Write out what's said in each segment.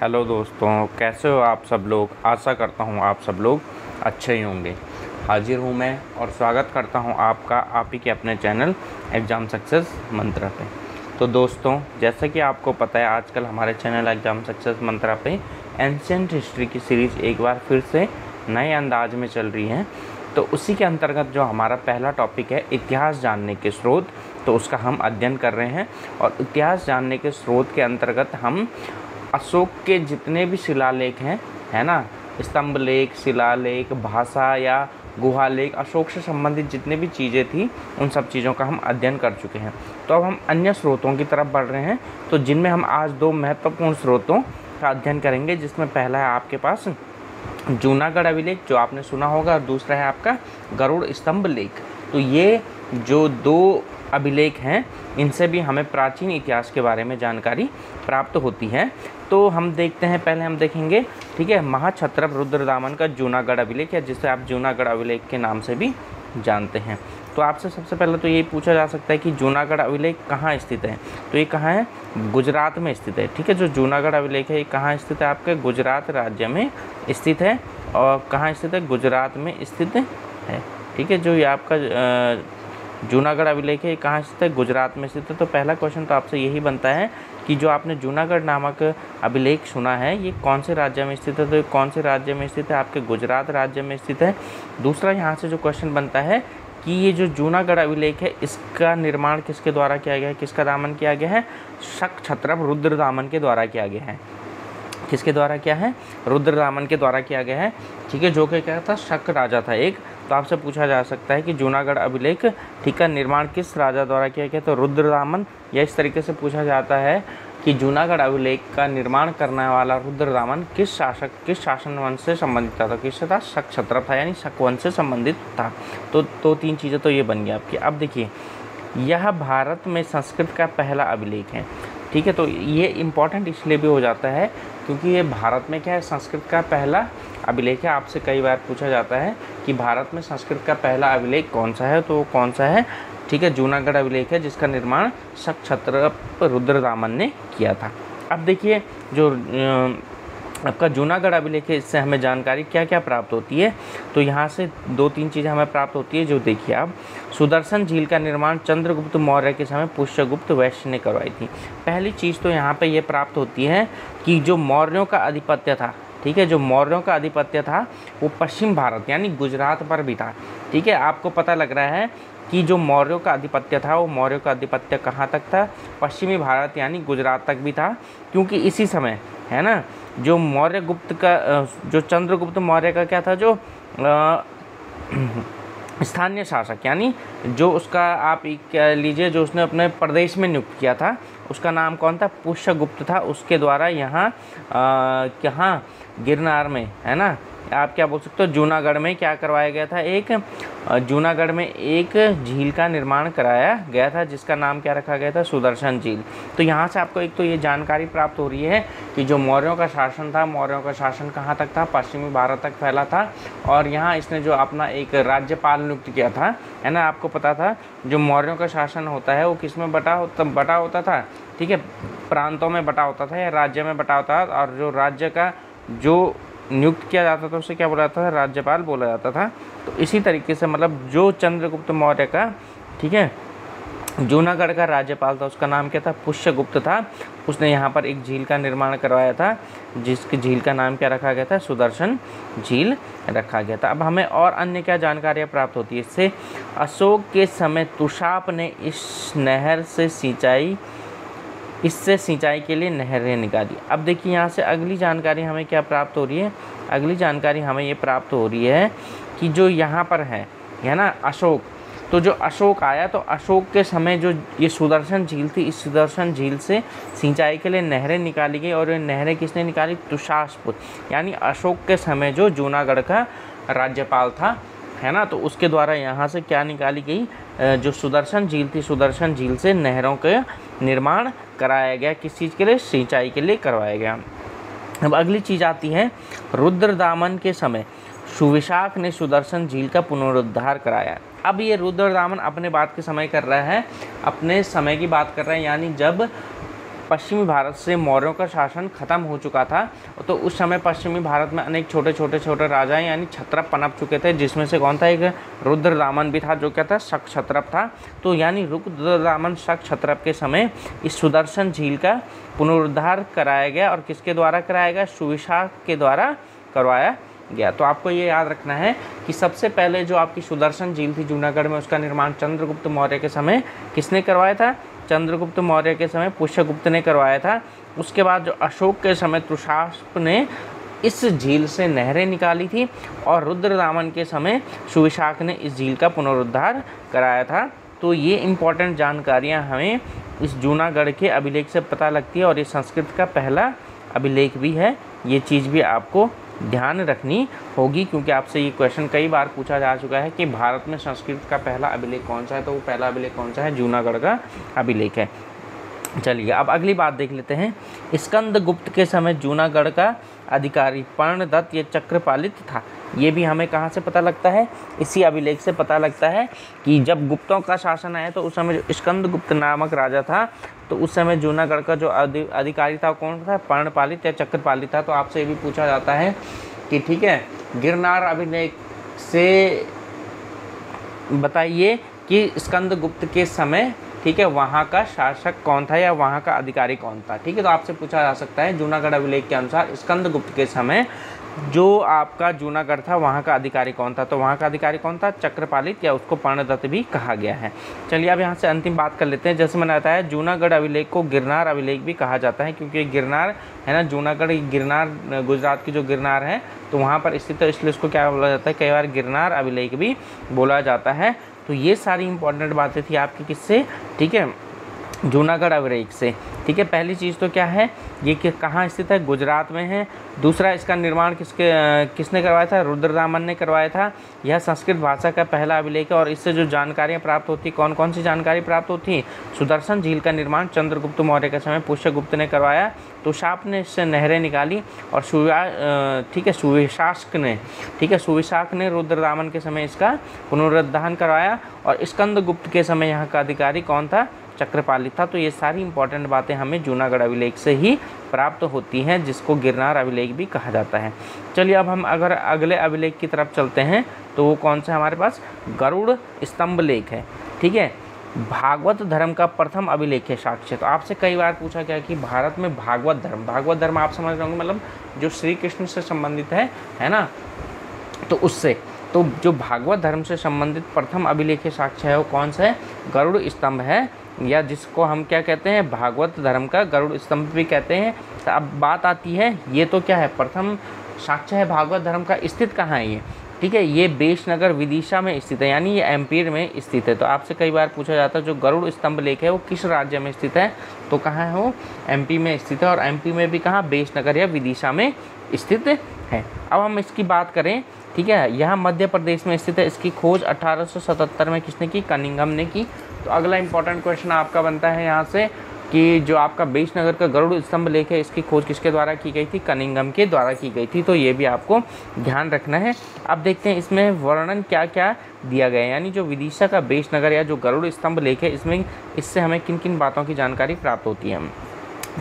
Hello दोस्तों, कैसे हो आप सब लोग। आशा करता हूँ आप सब लोग अच्छे ही होंगे। हाजिर हूँ मैं और स्वागत करता हूँ आपका आप ही के अपने चैनल एग्ज़ाम सक्सेस मंत्रा पे। तो दोस्तों, जैसा कि आपको पता है, आजकल हमारे चैनल एग्ज़ाम सक्सेस मंत्रा पे एंशिएंट हिस्ट्री की सीरीज़ एक बार फिर से नए अंदाज में चल रही है। तो उसी के अंतर्गत जो हमारा पहला टॉपिक है इतिहास जानने के स्रोत, तो उसका हम अध्ययन कर रहे हैं। और इतिहास जानने के स्रोत के अंतर्गत हम अशोक के जितने भी शिलालेख हैं, है ना, स्तंभ लेख, शिलालेख, भाषा या गुहा लेख, अशोक से संबंधित जितने भी चीज़ें थी उन सब चीज़ों का हम अध्ययन कर चुके हैं। तो अब हम अन्य स्रोतों की तरफ बढ़ रहे हैं, तो जिनमें हम आज दो महत्वपूर्ण स्रोतों का अध्ययन करेंगे, जिसमें पहला है आपके पास जूनागढ़ अभिलेख जो आपने सुना होगा, और दूसरा है आपका गरुड़ स्तंभ लेख। तो ये जो दो अभिलेख हैं, इनसे भी हमें प्राचीन इतिहास के बारे में जानकारी प्राप्त होती है। तो हम देखते हैं, पहले हम देखेंगे, ठीक है, महाक्षत्रप रुद्रदामन का जूनागढ़ अभिलेख, या जिसे आप जूनागढ़ अभिलेख के नाम से भी जानते हैं। तो आपसे सबसे पहले तो यही पूछा जा सकता है कि जूनागढ़ अभिलेख कहाँ स्थित है। तो ये कहाँ है? गुजरात में स्थित है। ठीक है, जो जूनागढ़ अभिलेख है ये कहाँ स्थित है? आपके गुजरात राज्य में स्थित है। और कहाँ स्थित है? गुजरात में स्थित है। ठीक है, जो ये आपका जूनागढ़ अभिलेख है कहाँ स्थित है? गुजरात में स्थित है। तो पहला क्वेश्चन तो आपसे यही बनता है कि जो आपने जूनागढ़ नामक अभिलेख सुना है ये कौन से राज्य में स्थित है? तो ये कौन से राज्य में स्थित है? आपके गुजरात राज्य में स्थित है। दूसरा यहाँ से जो क्वेश्चन बनता है कि ये जो जूनागढ़ अभिलेख है इसका निर्माण किसके द्वारा किया गया है? किसका दामन किया गया है? शक क्षत्रप रुद्रदामन के द्वारा किया गया है। किसके द्वारा किया है? रुद्रदामन के द्वारा किया गया है। ठीक है, जो कि क्या था? शक राजा था एक। तो आपसे पूछा जा सकता है कि जूनागढ़ अभिलेख, ठीक है, निर्माण किस राजा द्वारा किया गया? तो रुद्रदामन। या इस तरीके से पूछा जाता है कि जूनागढ़ अभिलेख का निर्माण करने वाला रुद्रदामन किस शासन वंश से संबंधित था? तो किससे था? शक क्षत्रप था, यानी शक वंश से संबंधित था। तो तीन चीज़ें तो ये बन गई आपकी। अब देखिए, यह भारत में संस्कृत का पहला अभिलेख है। ठीक है, तो ये इम्पॉर्टेंट इसलिए भी हो जाता है क्योंकि ये भारत में क्या है? संस्कृत का पहला अभिलेख है। आपसे कई बार पूछा जाता है कि भारत में संस्कृत का पहला अभिलेख कौन सा है, तो वो कौन सा है? ठीक है, जूनागढ़ अभिलेख है, जिसका निर्माण शक क्षत्रप रुद्रदामन ने किया था। अब देखिए, जो आपका जूनागढ़ अभिलेख है, इससे हमें जानकारी क्या क्या प्राप्त होती है। तो यहाँ से दो तीन चीज़ें हमें प्राप्त होती है, जो देखिए आप, सुदर्शन झील का निर्माण चंद्रगुप्त मौर्य के समय पुष्यगुप्त वैश्य ने करवाई थी। पहली चीज़ तो यहाँ पे ये प्राप्त होती है कि जो मौर्यों का आधिपत्य था, ठीक है, जो मौर्यों का आधिपत्य था वो पश्चिम भारत यानी गुजरात पर भी था। ठीक है, आपको पता लग रहा है कि जो मौर्यों का आधिपत्य था वो मौर्यों का आधिपत्य कहाँ तक था? पश्चिमी भारत यानी गुजरात तक भी था। क्योंकि इसी समय, है ना, जो मौर्य गुप्त का, जो चंद्रगुप्त मौर्य का क्या था, जो स्थानीय शासक, यानी जो उसका आप कह लीजिए, जो उसने अपने प्रदेश में नियुक्त किया था, उसका नाम कौन था? पुष्यगुप्त था। उसके द्वारा यहाँ गिरनार में, है ना, आप क्या बोल सकते हो, जूनागढ़ में क्या करवाया गया था? जूनागढ़ में एक झील का निर्माण कराया गया था, जिसका नाम क्या रखा गया था? सुदर्शन झील। तो यहाँ से आपको एक तो ये जानकारी प्राप्त हो रही है कि जो मौर्यों का शासन था, मौर्यों का शासन कहाँ तक था? पश्चिमी भारत तक फैला था। और यहाँ इसने जो अपना एक राज्यपाल नियुक्त किया था, है ना, आपको पता था जो मौर्यों का शासन होता है वो किस में बटा होता था? ठीक है, प्रांतों में बटा होता था या राज्य में बटा होता था। और जो राज्य का जो नियुक्त किया जाता था उसे क्या बोला जाता था? राज्यपाल बोला जाता था। तो इसी तरीके से मतलब जो चंद्रगुप्त मौर्य का, ठीक है, जूनागढ़ का राज्यपाल था, उसका नाम क्या था? पुष्यगुप्त था। उसने यहाँ पर एक झील का निर्माण करवाया था, जिसकी झील का नाम क्या रखा गया था? सुदर्शन झील रखा गया था। अब हमें और अन्य क्या जानकारियाँ प्राप्त होती है इससे? अशोक के समय तुषाप ने इससे सिंचाई के लिए नहरें निकाली। अब देखिए, यहाँ से अगली जानकारी हमें क्या प्राप्त हो रही है? अगली जानकारी हमें ये प्राप्त हो रही है कि जो यहाँ पर है ना, अशोक, तो जो अशोक आया, तो अशोक के समय जो ये सुदर्शन झील थी, इस सुदर्शन झील से सिंचाई के लिए नहरें निकाली गई। और ये नहरें किसने निकाली? तुषारपुत्र, यानी अशोक के समय जो जूनागढ़ का राज्यपाल था, है ना, तो उसके द्वारा यहाँ से क्या निकाली गई? जो सुदर्शन झील थी, सुदर्शन झील से नहरों के निर्माण कराया गया। किस चीज़ के लिए? सिंचाई के लिए करवाया गया। अब अगली चीज़ आती है, रुद्रदामन के समय सुविशाख ने सुदर्शन झील का पुनरुद्धार कराया। अब ये रुद्रदामन अपने बात के समय कर रहा है, अपने समय की बात कर रहा है, यानी जब पश्चिमी भारत से मौर्यों का शासन खत्म हो चुका था, तो उस समय पश्चिमी भारत में अनेक छोटे राजाएं यानी क्षत्रप पनप चुके थे, जिसमें से कौन था, एक रुद्रदामन भी था, जो क्या था, शक क्षत्रप था। तो यानी रुद्रदामन शक क्षत्रप के समय इस सुदर्शन झील का पुनरुद्धार कराया गया, और किसके द्वारा कराया गया, सुविशाख के द्वारा करवाया गया। तो आपको ये याद रखना है कि सबसे पहले जो आपकी सुदर्शन झील थी जूनागढ़ में, उसका निर्माण चंद्रगुप्त मौर्य के समय किसने करवाया था, चंद्रगुप्त मौर्य के समय पुष्यगुप्त ने करवाया था। उसके बाद जो अशोक के समय तृषाश्प ने इस झील से नहरें निकाली थी, और रुद्रदामन के समय सुविशाख ने इस झील का पुनरुद्धार कराया था। तो ये इम्पॉर्टेंट जानकारियाँ हमें इस जूनागढ़ के अभिलेख से पता लगती है, और ये संस्कृत का पहला अभिलेख भी है। ये चीज़ भी आपको ध्यान रखनी होगी, क्योंकि आपसे ये क्वेश्चन कई बार पूछा जा चुका है कि भारत में संस्कृत का पहला अभिलेख कौन सा है, तो वो पहला अभिलेख कौन सा है, जूनागढ़ का अभिलेख है। चलिए अब अगली बात देख लेते हैं। स्कंदगुप्त के समय जूनागढ़ का अधिकारी पर्णदत्त ये चक्रपालित था। ये भी हमें कहाँ से पता लगता है, इसी अभिलेख से पता लगता है कि जब गुप्तों का शासन आया तो उस समय जो स्कंदगुप्त नामक राजा था, तो उस समय जूनागढ़ का जो अधिकारी था कौन था, पर्णपालित या चक्रपालित था। तो आपसे ये भी पूछा जाता है कि ठीक है, गिरनार अभिलेख से बताइए कि स्कंदगुप्त के समय, ठीक है, वहाँ का शासक कौन था या वहाँ का अधिकारी कौन था। ठीक है, तो आपसे पूछा जा सकता है जूनागढ़ अभिलेख के अनुसार स्कंदगुप्त के समय जो आपका जूनागढ़ था वहाँ का अधिकारी कौन था, तो वहाँ का अधिकारी कौन था, चक्रपालित, या उसको पर्णदत्त भी कहा गया है। चलिए अब यहाँ से अंतिम बात कर लेते हैं। जैसे मैंने बताया जूनागढ़ अभिलेख को गिरनार अभिलेख भी कहा जाता है, क्योंकि गिरनार है ना, जूनागढ़ गिरनार गुजरात की जो गिरनार है तो वहाँ पर स्थित है, इसलिए उसको क्या बोला जाता है, कई बार गिरनार अभिलेख भी बोला जाता है। तो ये सारी इंपॉर्टेंट बातें थी आपकी किससे, ठीक है, जूनागढ़ अभिलेख से। ठीक है, पहली चीज़ तो क्या है, ये कि कहाँ स्थित है, गुजरात में है। दूसरा, इसका निर्माण किसने करवाया था, रुद्रदामन ने करवाया था। यह संस्कृत भाषा का पहला अभिलेख है, और इससे जो जानकारियाँ प्राप्त होती, कौन कौन सी जानकारी प्राप्त होती, सुदर्शन झील का निर्माण चंद्रगुप्त मौर्य के समय पुष्यगुप्त ने करवाया, तुषाप ने इससे नहरें निकाली, और सुविशाख ने रुद्रदामन के समय इसका पुनरुद्धार करवाया, और स्कंदगुप्त के समय यहाँ का अधिकारी कौन था, चक्रपालित था। तो ये सारी इंपॉर्टेंट बातें हमें जूनागढ़ अभिलेख से ही प्राप्त होती हैं, जिसको गिरनार अभिलेख भी कहा जाता है। चलिए अब हम अगर अगले अभिलेख की तरफ चलते हैं, तो वो कौन सा हमारे पास, गरुड़ स्तंभ लेख है। ठीक है, भागवत धर्म का प्रथम अभिलेख है साक्ष्य। तो आपसे कई बार पूछा गया कि भारत में भागवत धर्म आप समझ रहे होंगे, मतलब जो श्री कृष्ण से संबंधित है ना, तो उससे तो जो भागवत धर्म से संबंधित प्रथम अभिलेख साक्ष्य है वो कौन सा है, गरुड़ स्तंभ है, या जिसको हम क्या कहते हैं, भागवत धर्म का गरुड़ स्तंभ भी कहते हैं। तो अब बात आती है, ये तो क्या है, प्रथम साक्ष्य है भागवत धर्म का, स्थित कहाँ है ये, ठीक है, ये बेशनगर विदिशा में स्थित है, यानी ये एमपी में स्थित है। तो आपसे कई बार पूछा जाता है जो गरुड़ स्तंभ लेख है वो किस राज्य में स्थित है, तो कहाँ है वो, एमपी में स्थित है, और एमपी में भी कहाँ, बेशनगर या विदिशा में स्थित है। अब हम इसकी बात करें, ठीक है, यह मध्य प्रदेश में स्थित है। इसकी खोज 1877 में किसने की, कनिंघम ने की। तो अगला इंपॉर्टेंट क्वेश्चन आपका बनता है यहाँ से कि जो आपका बेशनगर का गरुड़ स्तंभ लेख है, इसकी खोज किसके द्वारा की गई थी, कनिंघम के द्वारा की गई थी। तो ये भी आपको ध्यान रखना है। अब देखते हैं इसमें वर्णन क्या क्या दिया गया है, यानी जो विदिशा का बेशनगर या जो गरुड़ स्तंभ लेख है, इसमें इससे हमें किन किन बातों की जानकारी प्राप्त होती है।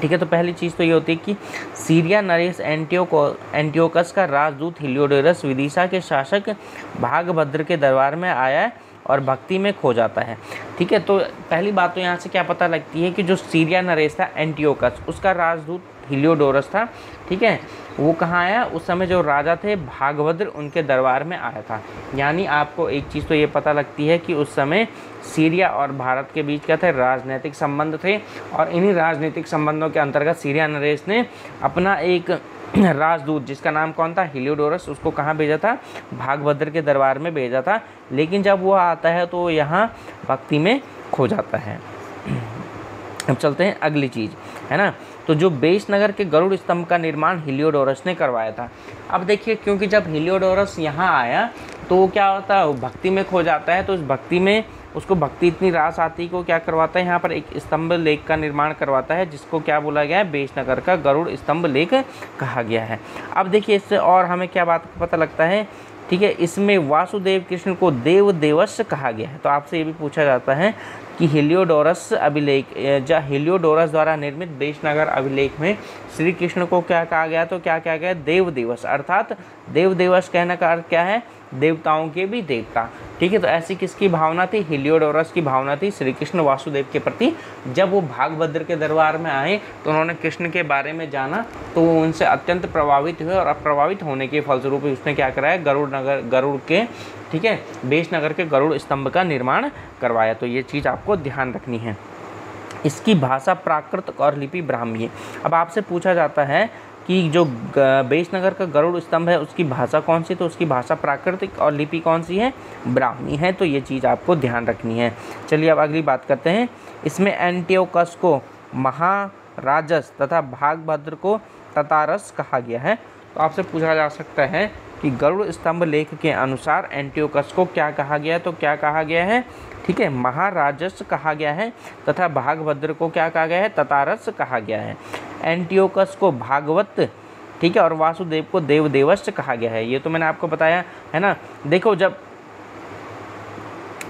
ठीक है, तो पहली चीज़ तो ये होती है कि सीरिया नरेश एंटियोकस का राजदूत हिलियोडोरस विदिशा के शासक भागभद्र के दरबार में आया और भक्ति में खो जाता है। ठीक है, तो पहली बात तो यहाँ से क्या पता लगती है कि जो सीरिया नरेश था एंटियोकस, उसका राजदूत हिलियोडोरस था। ठीक है, वो कहाँ आया, उस समय जो राजा थे भागभद्र उनके दरबार में आया था। यानी आपको एक चीज़ तो ये पता लगती है कि उस समय सीरिया और भारत के बीच क्या थे, राजनीतिक संबंध थे, और इन्हीं राजनीतिक संबंधों के अंतर्गत सीरिया नरेश ने अपना एक राजदूत, जिसका नाम कौन था, हिलियोडोरस, उसको कहाँ भेजा था, भागभद्र के दरबार में भेजा था। लेकिन जब वो आता है तो यहाँ भक्ति में खो जाता है। अब चलते हैं अगली चीज़, है ना, तो जो बेशनगर के गरुड़ स्तंभ का निर्माण हिलियोडोरस ने करवाया था। अब देखिए, क्योंकि जब हिलियोडोरस यहाँ आया तो क्या होता है, भक्ति में खो जाता है, तो इस भक्ति में उसको भक्ति इतनी रास आती को क्या करवाता है, यहाँ पर एक स्तंभ लेख का निर्माण करवाता है, जिसको क्या बोला गया है, बेशनगर का गरुड़ स्तंभ लेख कहा गया है। अब देखिए, इससे और हमें क्या बात पता लगता है, ठीक है, इसमें वासुदेव कृष्ण को देव देवस्य कहा गया है। तो आपसे ये भी पूछा जाता है कि हेलियोडोरस अभिलेख हेलियोडोरस द्वारा निर्मित बेशनगर अभिलेख में श्री कृष्ण को क्या कहा गया, तो क्या कहा गया, देव दिवस, अर्थात देव दिवस कहने का अर्थ क्या है, देवताओं के भी देवता। ठीक है, तो ऐसी किसकी भावना थी, हेलियोडोरस की भावना थी श्री कृष्ण वासुदेव के प्रति। जब वो भागभद्र के दरबार में आए तो उन्होंने कृष्ण के बारे में जाना, तो वो उनसे अत्यंत प्रभावित हुए और प्रभावित होने के फलस्वरूप उसने क्या कराया, गरुड़ के, ठीक है, बेशनगर के गरुड़ स्तंभ का निर्माण करवाया। तो ये चीज़ आपको ध्यान रखनी है। इसकी भाषा प्राकृत और लिपि ब्राह्मी है। अब आपसे पूछा जाता है कि जो बेशनगर का गरुड़ स्तंभ है उसकी भाषा कौन सी, तो उसकी भाषा प्राकृतिक और लिपि कौन सी है, ब्राह्मी है। तो ये चीज़ आपको ध्यान रखनी है। चलिए अब अगली बात करते हैं। इसमें एंटियोकस को महाराजस तथा भागभद्र को ततारस कहा गया है। तो आपसे पूछा जा सकता है कि गरुड़ स्तंभ लेख के अनुसार एंटियोकस को क्या कहा गया है, तो क्या कहा गया है, ठीक है, महाराजस कहा गया है, तथा भागभद्र को क्या कहा गया है, ततारस कहा गया है। एंटियोकस को भागवत, ठीक है, और वासुदेव को देवदेवश कहा गया है। ये तो मैंने आपको बताया है ना। देखो, जब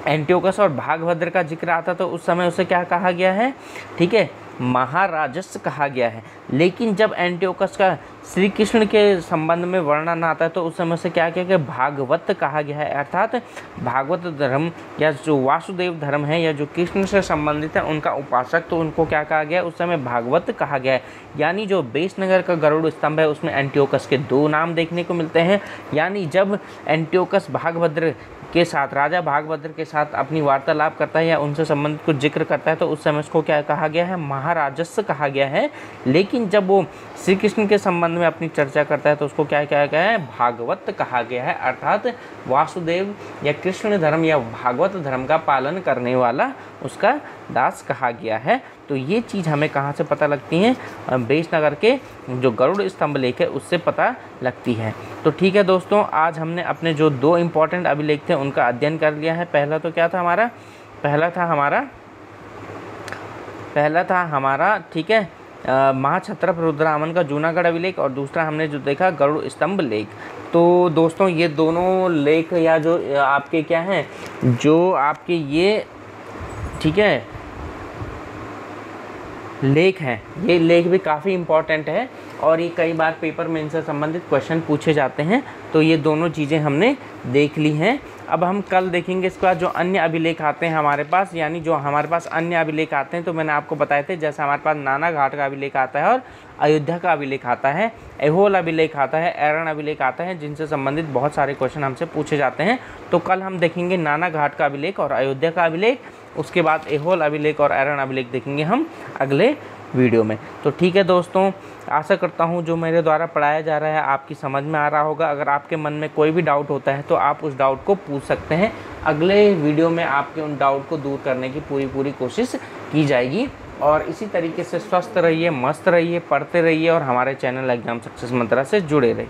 एंटियोकस और भागभद्र का जिक्र आता तो उस समय उसे क्या कहा गया है, ठीक है, महाराजस कहा गया है। लेकिन जब एंटियोकस का श्री कृष्ण के संबंध में वर्णन आता है तो उस समय से क्या किया गया, भागवत कहा गया है। अर्थात भागवत धर्म या जो वासुदेव धर्म है या जो कृष्ण से संबंधित है उनका उपासक, तो उनको क्या कहा गया, उस समय भागवत कहा गया है। यानी जो बेशनगर का गरुड़ स्तंभ है उसमें एंटियोकस के 2 नाम देखने को मिलते हैं। यानी जब एंटियोकस भागभद्र के साथ, राजा भागभद्र के साथ अपनी वार्तालाप करता है या उनसे संबंधित कुछ जिक्र करता है तो उस समय उसको क्या कहा गया है, महाराजस कहा गया है। लेकिन जब वो श्री कृष्ण के संबंध में अपनी चर्चा करता है तो उसको क्या कहा गया है, भागवत कहा गया है। अर्थात वासुदेव या कृष्ण धर्म या भागवत धर्म का पालन करने वाला उसका दास कहा गया है। तो ये चीज़ हमें कहाँ से पता लगती है, बेशनगर के जो गरुड़ स्तंभ लेख है उससे पता लगती है। तो ठीक है दोस्तों, आज हमने अपने जो 2 इम्पॉर्टेंट अभिलेख थे उनका अध्ययन कर लिया है। पहला तो क्या था हमारा, पहला था हमारा ठीक है, महाक्षत्रप रुद्रामन का जूनागढ़ अभिलेख, और दूसरा हमने जो देखा गरुड़ स्तंभ लेख। तो दोस्तों ये दोनों लेख या जो आपके क्या हैं, जो आपके ये, ठीक है, लेख हैं, ये लेख भी काफ़ी इम्पॉर्टेंट है और ये कई बार पेपर में इनसे संबंधित क्वेश्चन पूछे जाते हैं। तो ये दोनों चीज़ें हमने देख ली हैं। अब हम कल देखेंगे इसके बाद जो अन्य अभिलेख आते हैं हमारे पास, यानी जो हमारे पास अन्य अभिलेख आते हैं तो मैंने आपको बताए थे, जैसे हमारे पास नाना घाट का अभिलेख आता है और अयोध्या का अभिलेख आता है, ऐहोल अभिलेख आता है, ऐरण अभिलेख आता है, जिनसे संबंधित बहुत सारे क्वेश्चन हमसे पूछे जाते हैं। तो कल हम देखेंगे नाना घाट का अभिलेख और अयोध्या का अभिलेख, उसके बाद ऐहोल अभिलेख और ऐरण अभिलेख देखेंगे हम अगले वीडियो में। तो ठीक है दोस्तों, आशा करता हूँ जो मेरे द्वारा पढ़ाया जा रहा है आपकी समझ में आ रहा होगा। अगर आपके मन में कोई भी डाउट होता है तो आप उस डाउट को पूछ सकते हैं। अगले वीडियो में आपके उन डाउट को दूर करने की पूरी कोशिश की जाएगी। और इसी तरीके से स्वस्थ रहिए, मस्त रहिए, पढ़ते रहिए और हमारे चैनल एग्जाम सक्सेस मंत्रा से जुड़े रहिए।